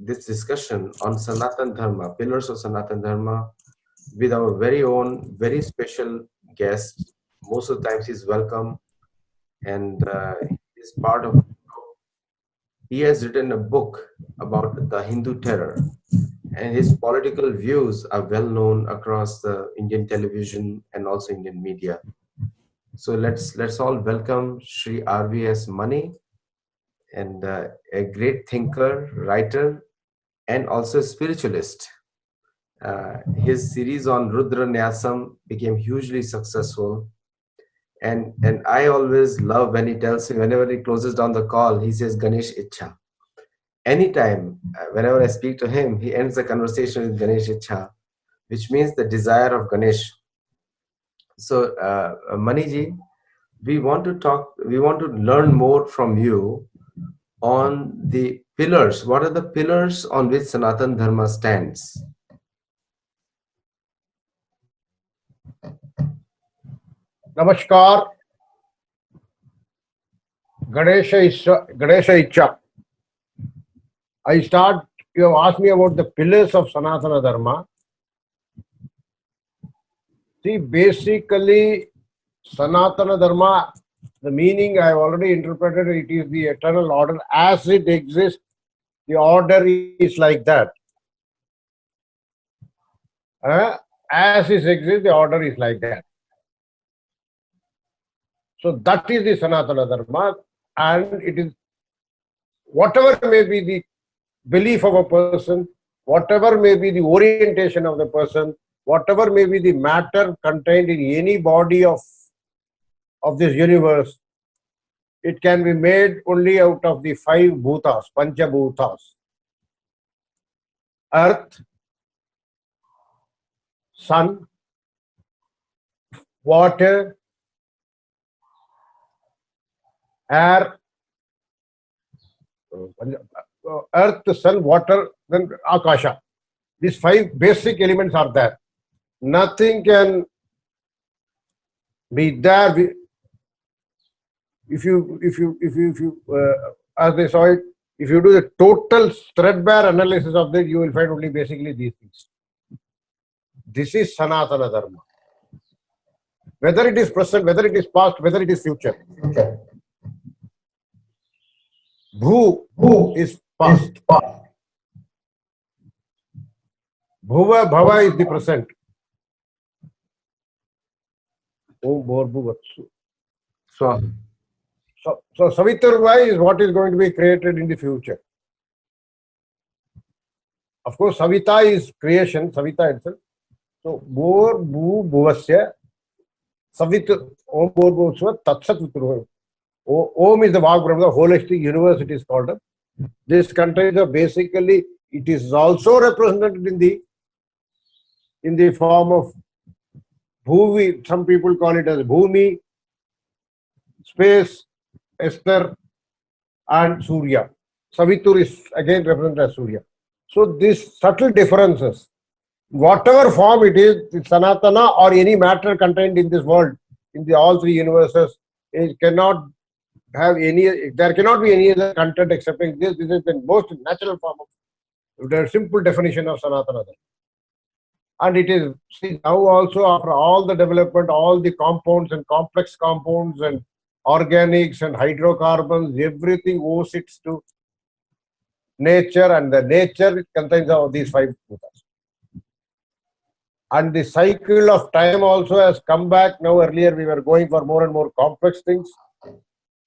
this discussion on Sanatan Dharma, pillars of Sanatan Dharma, with our very own, very special guest. Most of the times he's welcome, and he's part of. He has written a book about the Hindu terror, and his political views are well known across the Indian television and also Indian media. So let's all welcome Sri RVS Mani, and a great thinker, writer, and also spiritualist. His series on Rudra Nyasam became hugely successful. And I always love when he tells me, whenever he closes down the call, he says Ganesh Icha. Anytime, whenever I speak to him, he ends the conversation with Ganesh Icha, which means the desire of Ganesh. So, Maniji, we want to learn more from you on the pillars. What are the pillars on which Sanatan Dharma stands? Namaskar. Ganesha Icha. You have asked me about the pillars of Sanatana Dharma. See, basically, Sanatana Dharma, the meaning I have already interpreted, it is the eternal order. As it exists, the order is like that. As it exists, the order is like that. So that is the Sanatana Dharma, and it is whatever may be the belief of a person, whatever may be the orientation of the person, whatever may be the matter contained in any body of this universe, it can be made only out of the 5 bhutas, pancha bhutas: earth, sun, water, air, earth, sun, water, then akasha. These 5 basic elements are there. Nothing can be there. If you as they saw it, if you do the total threadbare analysis of this, you will find only basically these things. This is Sanatana Dharma. Whether it is present, whether it is past, whether it is future. Bhu is past. Bhuva, Bhava is the present. Om Bhur So Savitarva is what is going to be created in the future. Of course, Savita is creation, Savita itself. So Bhur Bhu Bhuvasya Savit Om Bhur Bhuvasya Tatsat Vitruva. Om is the Vag Brahma, the holistic universe it is called. This contains basically, it is also represented in the form of Bhuvi. Some people call it as Bhumi, space, Esther, and Surya. Savitur is again represented as Surya. So these subtle differences, whatever form it is, Sanatana or any matter contained in this world, in all 3 universes, it cannot have there cannot be any other content excepting this. This is the most natural form of the simple definition of Sanatana. And it is, see, now also after all the development, all the compounds and complex compounds and organics and hydrocarbons, everything owes it to nature, and the nature contains all these 5 bhutas. And the cycle of time also has come back. Now earlier we were going for more and more complex things,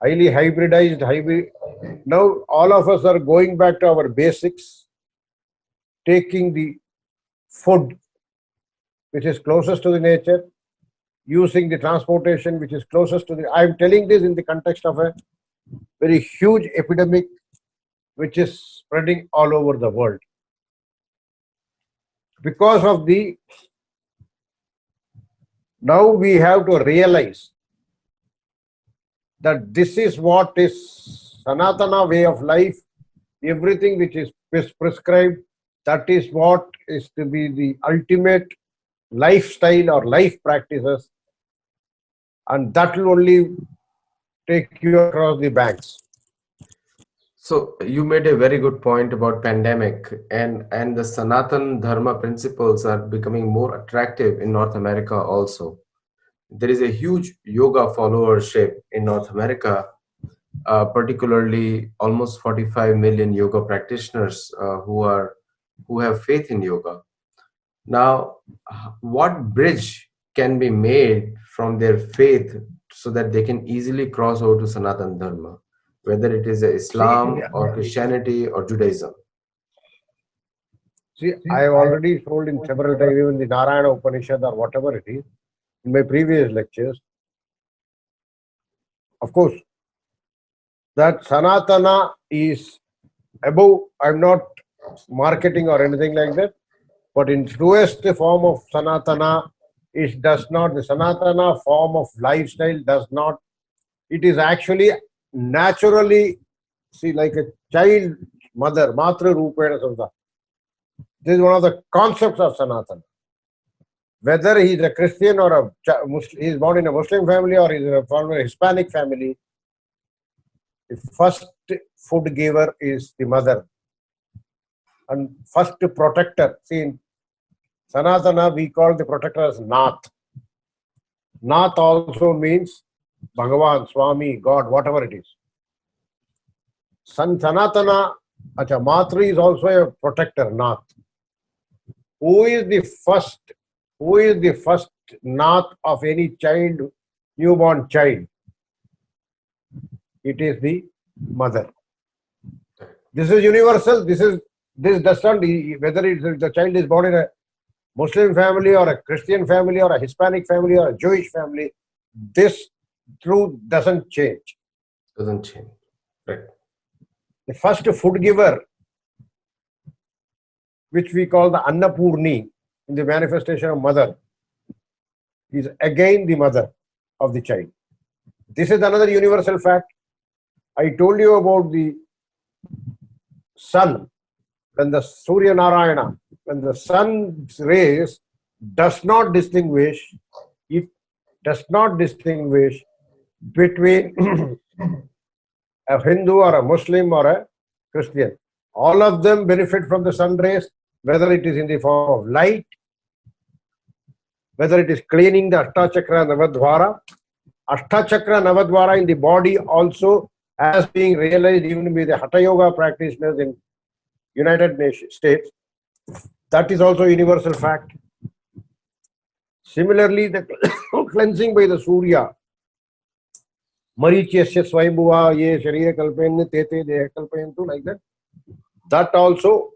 highly hybridized, Now all of us are going back to our basics, taking the food which is closest to the nature, using the transportation which is closest to the... I am telling this in the context of a very huge epidemic which is spreading all over the world. Because of now we have to realize that this is what is Sanatana way of life. Everything which is prescribed, that is what is to be the ultimate lifestyle or life practices, and that will only take you across the banks. So you made a very good point about pandemic, and the Sanatan Dharma principles are becoming more attractive in North America also. There is a huge yoga followership in North America, particularly almost 45 million yoga practitioners who have faith in yoga. Now, what bridge can be made from their faith so that they can easily cross over to Sanatan Dharma, whether it is See, Islam or Christianity or Judaism? see, I have already told in several times, even the Narayana Upanishad or whatever it is, in my previous lectures, of course, that Sanatana is above, I'm not marketing or anything like that, but in truest form of Sanatana, it does not, the Sanatana form of lifestyle does not, it is actually naturally, see, like a child mother, Matra Rupena Samsa. This is one of the concepts of Sanatana. Whether he is a Christian or he is born in a Muslim family or he is born in a Hispanic family, the first food giver is the mother. And first protector, see in Sanatana we call the protector as Nath. Nath also means Bhagavan, Swami, God, whatever it is. Sanatana, Matri is also a protector, Nath. Who is the first Nath of any child, newborn child? It is the mother. This is universal. This does not, whether the child is born in a Muslim family or a Christian family or a Hispanic family or a Jewish family, this truth doesn't change. Doesn't change. Right. The first food giver, which we call the Annapurni in the manifestation of mother, is again the mother of the child. This is another universal fact. I told you about the sun, when the Surya Narayana, when the sun's rays does not distinguish, it does not distinguish between a Hindu or a Muslim or a Christian. All of them benefit from the sun rays, whether it is in the form of light, whether it is cleaning the Ashtachakra Navadvara. Ashtachakra Navadvara in the body also, as being realized even by the Hatha Yoga practitioners in United States, that is also a universal fact. Similarly, the cleansing by the Surya, Marichesya Swayambhuva ye Sharira Kalpayan Tete Deha Kalpayantu, like that, that also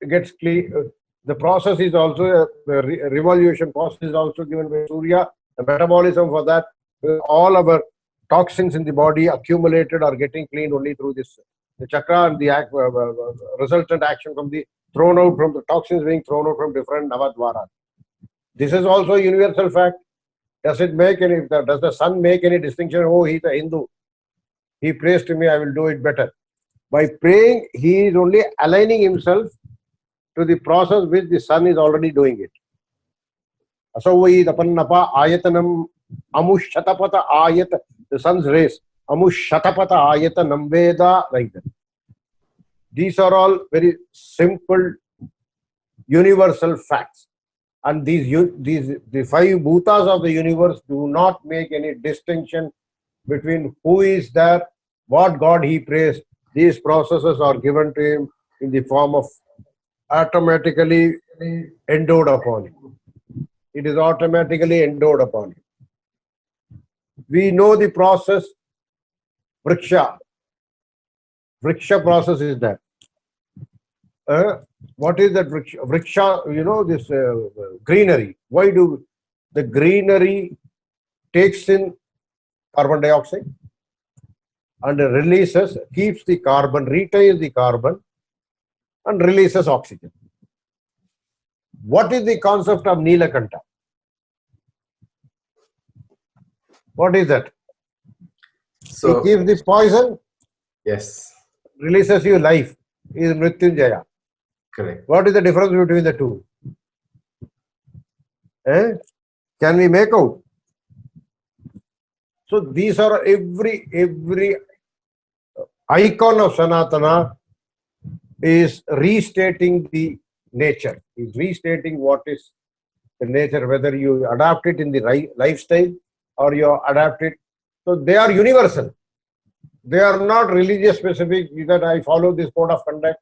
gets clean. The process is also, the revolution process is also given by Surya. The metabolism for that, all our toxins in the body accumulated are getting cleaned only through this. The chakra and the resultant action from the thrown out from the toxins being thrown out from different Navadvaras. This is also a universal fact. Does the sun make any distinction? Oh, he's a Hindu. He prays to me, I will do it better. By praying, he is only aligning himself to the process which the sun is already doing it. Asavai tapannapa ayatanam amushatapata ayat, the sun's rays, amushatapata ayatanam veda, like that. These are all very simple, universal facts. And the five bhutas of the universe do not make any distinction between who is there, what God he prays. These processes are given to him in the form of automatically endowed upon him. It is automatically endowed upon him. We know the process, vriksha. Vriksha process is that. What is that vriksha? Vriksha, you know, this greenery. Why do the greenery takes in carbon dioxide and releases, keeps the carbon, retains the carbon and releases oxygen? What is the concept of Neelakanta? What is that? So, he keeps the poison, yes, releases you life. He is Mrityunjaya. correct. What is the difference between the two? Can we make out? So these are every icon of Sanatana is restating the nature. He's restating what is the nature, whether you adapt it in the lifestyle or you adapt it. So they are universal. They are not religious specific, that I follow this code of conduct.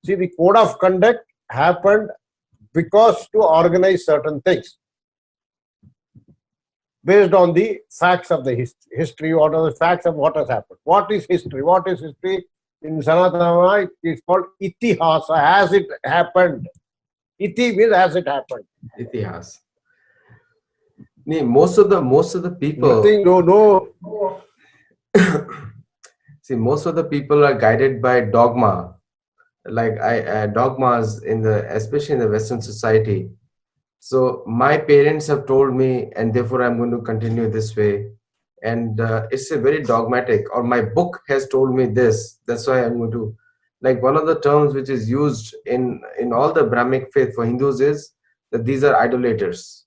See, the code of conduct happened because to organize certain things based on the facts of the history. What are the facts of what has happened? What is history? What is history? In Sanatana, it's called itihasa, as it happened. Iti means as it happened. Itihas. Most of the people. Nothing, no. See, most of the people are guided by dogma, like dogmas especially in the Western society. So my parents have told me, and therefore I'm going to continue this way. And it's a very dogmatic, or my book has told me this, that's why I'm going to, like, one of the terms which is used in all the Brahmic faith for Hindus is that these are idolaters.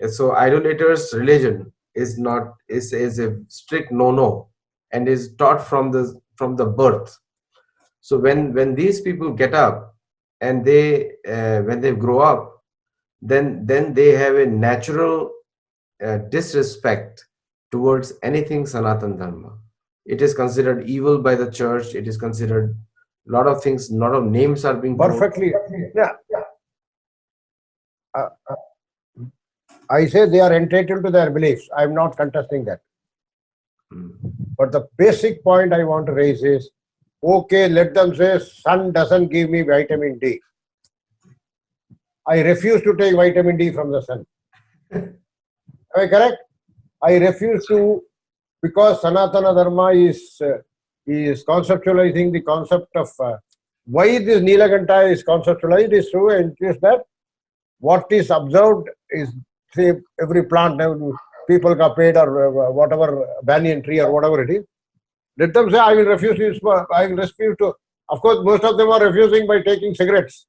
And so idolaters religion is a strict no, and is taught from the birth. So when these people get up and when they grow up, then they have a natural disrespect towards anything Sanatan Dharma. It is considered evil by the church. It is considered a lot of things, a lot of names are being perfectly. Yeah. I say they are entitled to their beliefs. I'm not contesting that. But the basic point I want to raise is, okay, let them say sun doesn't give me vitamin D. I refuse to take vitamin D from the sun. Am I correct? I refuse to, because Sanatana Dharma is conceptualizing the concept of why this Nilakanta is conceptualized is true, and it is that what is observed is, say, every plant, people got paid or whatever, banyan tree or whatever it is. Let them say, I will refuse to. Of course, most of them are refusing by taking cigarettes.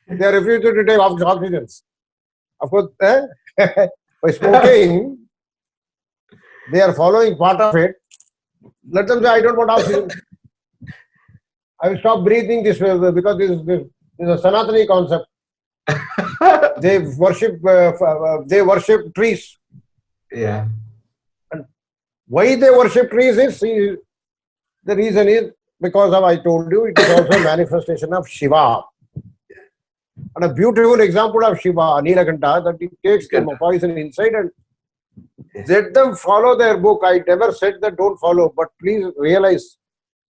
They are refusing to take oxygen. Of course, by smoking, they are following part of it. Let them say, I don't want oxygen. I will stop breathing this way because this is a Sanatani concept. They worship trees. Yeah. And why they worship trees is, the reason is because of, I told you, it is also a manifestation of Shiva. And a beautiful example of Shiva, Nilakanta, that it takes them a poison inside and let them follow their book. I never said that don't follow, but please realize,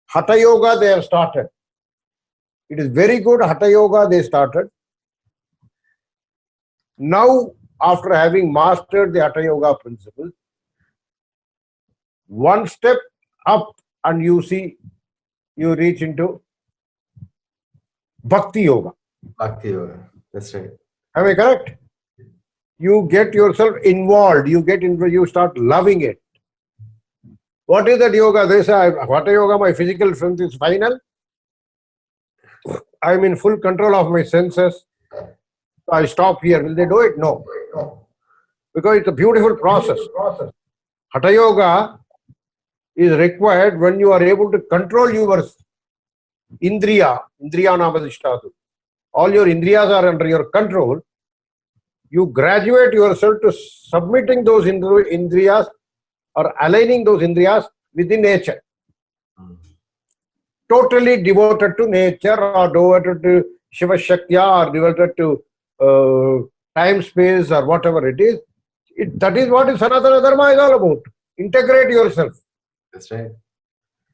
Hatha Yoga they have started. It is very good Hatha Yoga they started. Now, after having mastered the Hatha Yoga principle, one step up and you see, you reach into Bhakti Yoga. Bhakti Yoga, that's right. Am I correct? You get yourself involved, you start loving it. What is that yoga? They say, Hatha Yoga, my physical strength is final. I am in full control of my senses. So I stop here. Will they do it? No. Because it's a beautiful process. Hatha Yoga is required when you are able to control your indriya namadishtatu. All your indriyas are under your control. You graduate yourself to submitting those indriyas or aligning those indriyas with the nature. Totally devoted to nature, or devoted to Shiva Shaktya, or devoted to time, space, or whatever it is. That is what Sanatana Dharma is all about. Integrate yourself. That's right.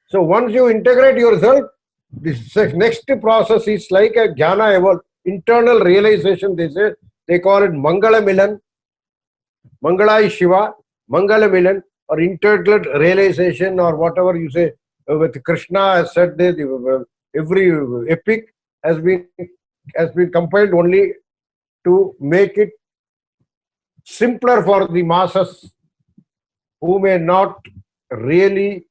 So once you integrate yourself, this next process is like a jnana, internal realization. They call it Mangala Milan, Mangala is Shiva, Mangala Milan, or internal realization, or whatever you say. With Krishna has said that every epic has been compiled only to make it simpler for the masses who may not really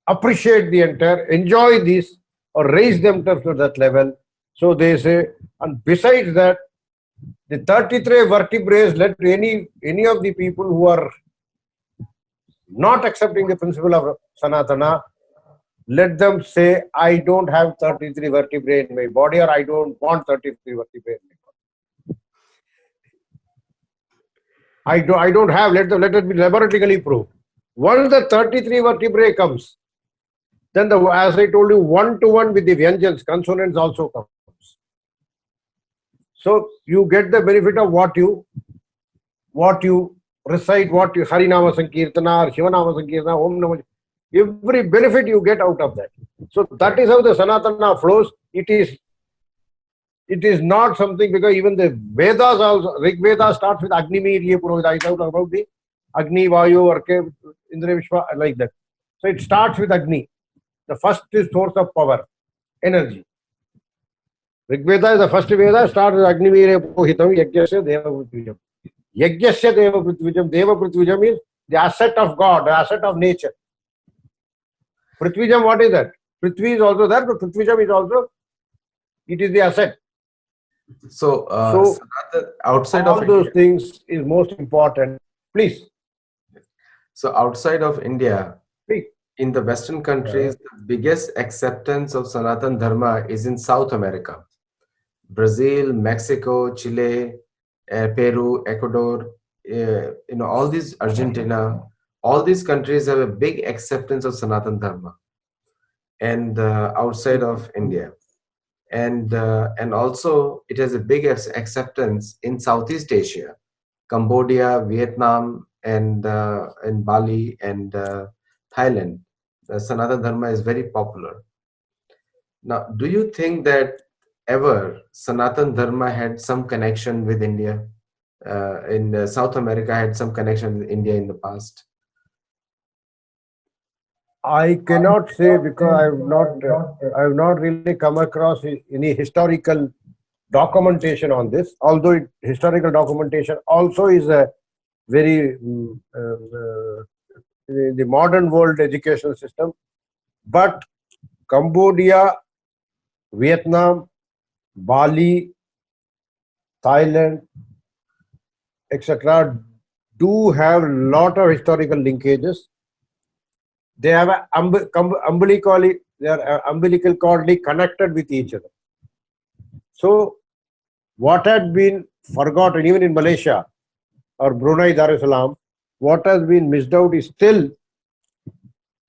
appreciate the entire, enjoy this, or raise themselves to that level. So they say, and besides that, the 33 vertebrae, let any of the people who are not accepting the principle of Sanatana, let them say, I don't have 33 vertebrae in my body, or I don't want 33 vertebrae in my body. I don't have, let it be laboratory proved. Once the 33 vertebrae comes, then as I told you, 1-to-1 with the Vyanjans, consonants also comes. So you get the benefit of what you recite, what you Harinama Sankirtana or Shivanama Sankirtana, Om Namah. Every benefit you get out of that. So that is how the Sanatana flows. It is not something, because even the Vedas also, Rig Veda starts with Agni Mirya Purohita. I talked about the Agni, Vayu, Arke, Indra Vishwa, like that. So it starts with Agni. The first is source of power, energy. Rig Veda is the first Veda, starts with Agni Mirya Purohitam, Yajnasya Deva Prithvijam. Yajnasya Deva Prithvijam. Deva Prithvijam is the asset of God, the asset of nature. Prithvijam, what is that? Prithvi is also there, but Prithvijam is also, it is the asset. So, outside all of those India, things is most important. Please. so outside of India, Please. in the Western countries, the biggest acceptance of Sanatan Dharma is in South America. Brazil, Mexico, Chile, Peru, Ecuador, all these, Argentina, all these countries have a big acceptance of Sanatan Dharma, and outside of India, and also it has a big acceptance in Southeast Asia, Cambodia, Vietnam, and Bali and Thailand. The Sanatan Dharma is very popular. Now, do you think that ever Sanatan Dharma had some connection with India? In South America had some connection with India in the past? I cannot say, because I have not really come across any historical documentation on this. Although historical documentation also is a very in the modern world educational system, but Cambodia, Vietnam, Bali, Thailand, etc., do have a lot of historical linkages. They have umbilically connected with each other. So what had been forgotten, even in Malaysia or Brunei Darussalam, what has been missed out is still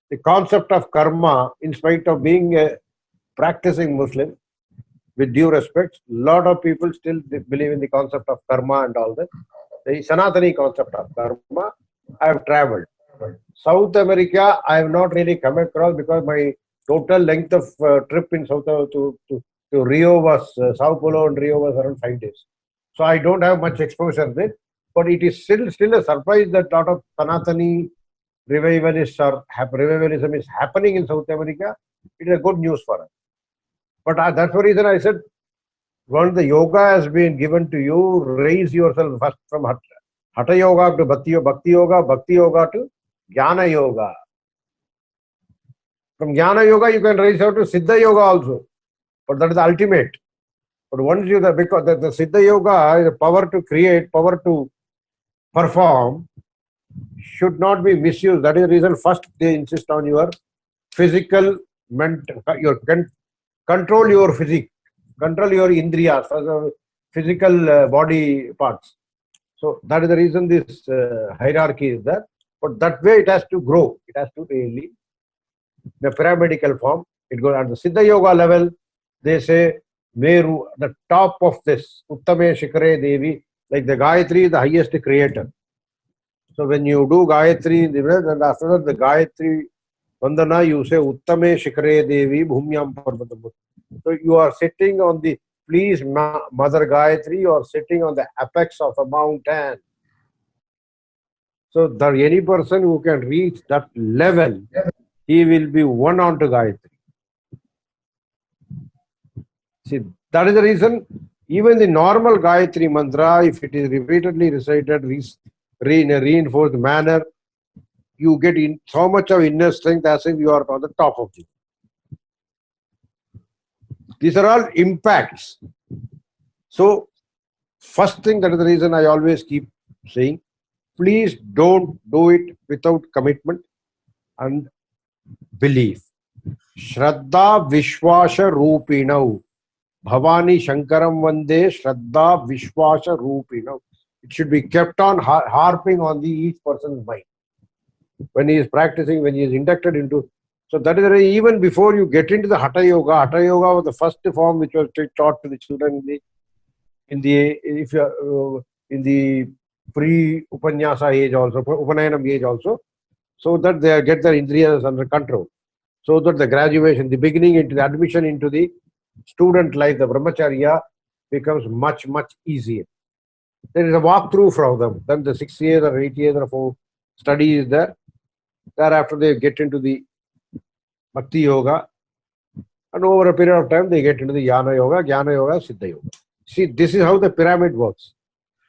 the concept of karma. In spite of being a practicing Muslim, with due respect, a lot of people still believe in the concept of karma and all that. The Sanatani concept of karma, I have traveled. South America, I have not really come across, because my total length of trip in South to Rio was, Sao Paulo and Rio was around 5 days. So I don't have much exposure there. But it is still a surprise that a lot of Sanatani revivalism is happening in South America. It is a good news for us. But that's the reason I said, once the yoga has been given to you, raise yourself first from Hatha Yoga to Bhakti Yoga to Jnana Yoga. From Jnana Yoga, you can raise out to Siddha Yoga also. But that is the ultimate. But once because the Siddha Yoga is the power to create, power to perform, should not be misused. That is the reason first they insist on your physical, control your physique, control your indriyas, physical body parts. So that is the reason this hierarchy is there. But that way it has to grow. It has to really, the pyramidical form, it goes at the Siddha Yoga level. They say Meru, the top of this, Uttame Shikare Devi, like the Gayatri is the highest creator. So when you do Gayatri, and after that the Gayatri Vandana, you say Uttame Shikare Devi Bhumyam Parvatam. So you are sitting on the, please Mother Gayatri, you are sitting on the apex of a mountain. So that any person who can reach that level, he will be one onto Gayatri. See, that is the reason even the normal Gayatri mantra, if it is repeatedly recited in a reinforced manner, you get in so much of inner strength as if you are on the top of it. These are all impacts. So, first thing, that is the reason I always keep saying, please don't do it without commitment and belief. Shraddha Vishwasha Rupinau. Bhavani Shankaram Vande Shraddha Vishwasha Rupinau. It should be kept on harping on the each person's mind when he is practicing, when he is inducted into. So that is the reason, even before you get into the Hatha Yoga was the first form which was taught to the children in the pre-Upanyasa age also, Upanayanam age also, so that they get their indriyas under control. So that the graduation, the beginning into the admission into the student life, the brahmacharya becomes much, much easier. There is a walkthrough for them. Then the 6 years or 8 years of study is there. Thereafter they get into the Bhakti Yoga. And over a period of time, they get into the Jnana Yoga, Jnana Yoga, Siddha Yoga. See, this is how the pyramid works.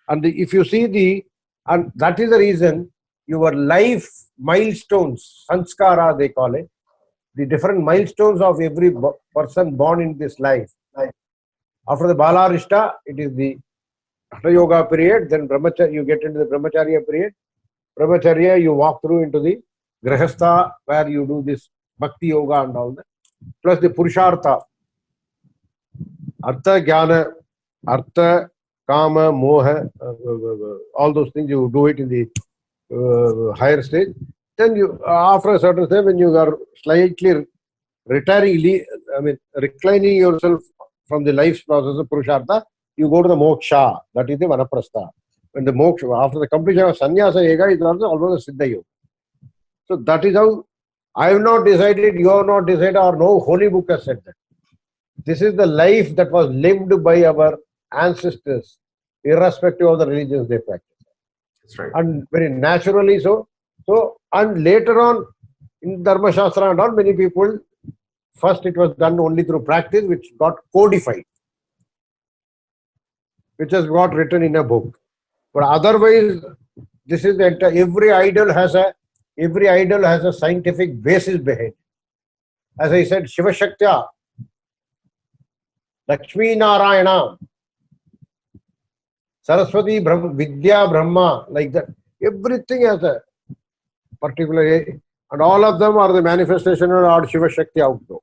And if you see and that is the reason your life milestones, sanskara they call it, the different milestones of every person born in this life. After the Balarishta, it is the Hatha Yoga period, then Brahmacharya, you get into the Brahmacharya period. Brahmacharya, you walk through into the Grahastha, where you do this Bhakti Yoga and all that. Plus the Purushartha, Artha, Jnana, Artha, Kama, Moha, all those things, you do it in the higher stage. Then you, after a certain stage, when you are slightly reclining yourself from the life's process of Purushartha, you go to the Moksha, that is the Vanaprastha. When the Moksha, after the completion of Sannyasa Yoga, is also almost a Siddha Yoga. So that is how I have not decided, you have not decided, or no holy book has said that. This is the life that was lived by our ancestors, irrespective of the religions they practice. That's right. And very naturally so. And later on, in Dharma Shastra and all, many people, first it was done only through practice, which got codified, which has got written in a book. But otherwise, this is the entire, every idol has a scientific basis behind. As I said, Shiva Shaktya, Lakshmi Narayana, Saraswati, Vidya, Brahma, like that. Everything has a particular, and all of them are the manifestation of Lord Shiva Shakti outdoor.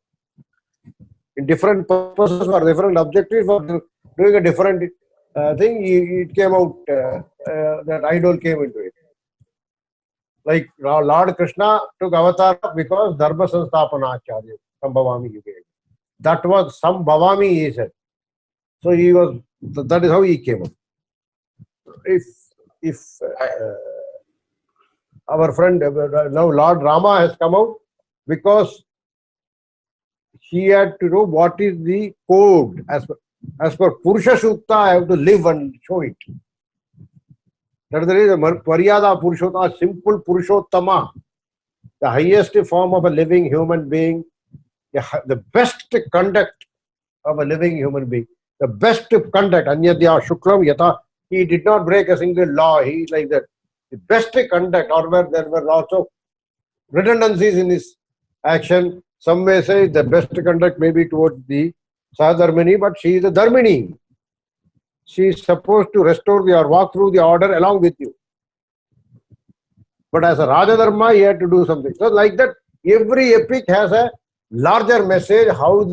In different purposes or different objectives for doing a different thing, it came out, that idol came into it. Like Lord Krishna took avatar because Dharma Sanstapana Acharya, Sambhavami Yuge. That was Sambhavami, he said. So he was, that is how he came up. If our friend, now Lord Rama has come out because he had to know what is the code. As per Purusha Sukta, I have to live and show it. That is the reason, Paryada Purushottama, simple Purushottama, the highest form of a living human being, the best conduct of a living human being, the best conduct, Anyadya Shuklam Yata, he did not break a single law, he like that. The best conduct, or where there were lots of redundancies in his action. Some may say the best conduct may be towards the Sadharmini, but she is a Dharmini. She is supposed to restore or walk through the order along with you. But as a Raja Dharma, he had to do something. So like that, every epic has a larger message, how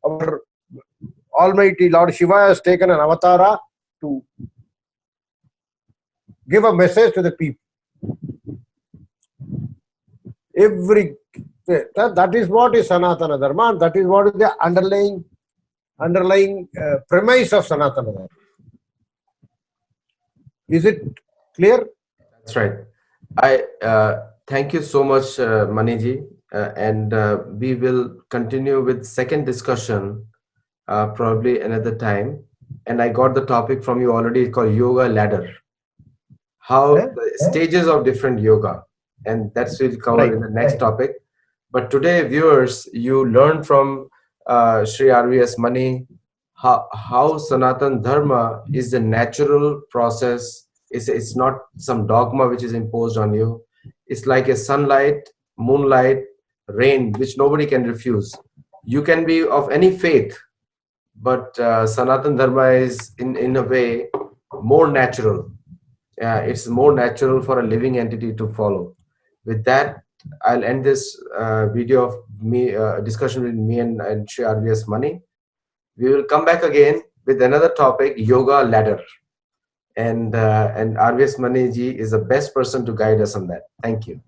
our Almighty Lord Shiva has taken an avatara to give a message to the people. That is what is Sanatana Dharma, and that is what is the underlying premise of Sanatana Dharma. Is it clear? That's right. I thank you so much, Maniji, and we will continue with second discussion probably another time. And I got the topic from you already called Yoga Ladder. How the stages of different yoga, and that's will cover in the next topic. But today, viewers, you learned from Sri RVS Mani how Sanatan Dharma is the natural process. It's not some dogma which is imposed on you. It's like a sunlight, moonlight, rain, which nobody can refuse. You can be of any faith, but Sanatan Dharma is in a way more natural. it's more natural for a living entity to follow. With that, I'll end this video of me discussion with me and Shri RVS Mani. We will come back again with another topic, yoga ladder, and RVS Mani ji is the best person to guide us on that. Thank you.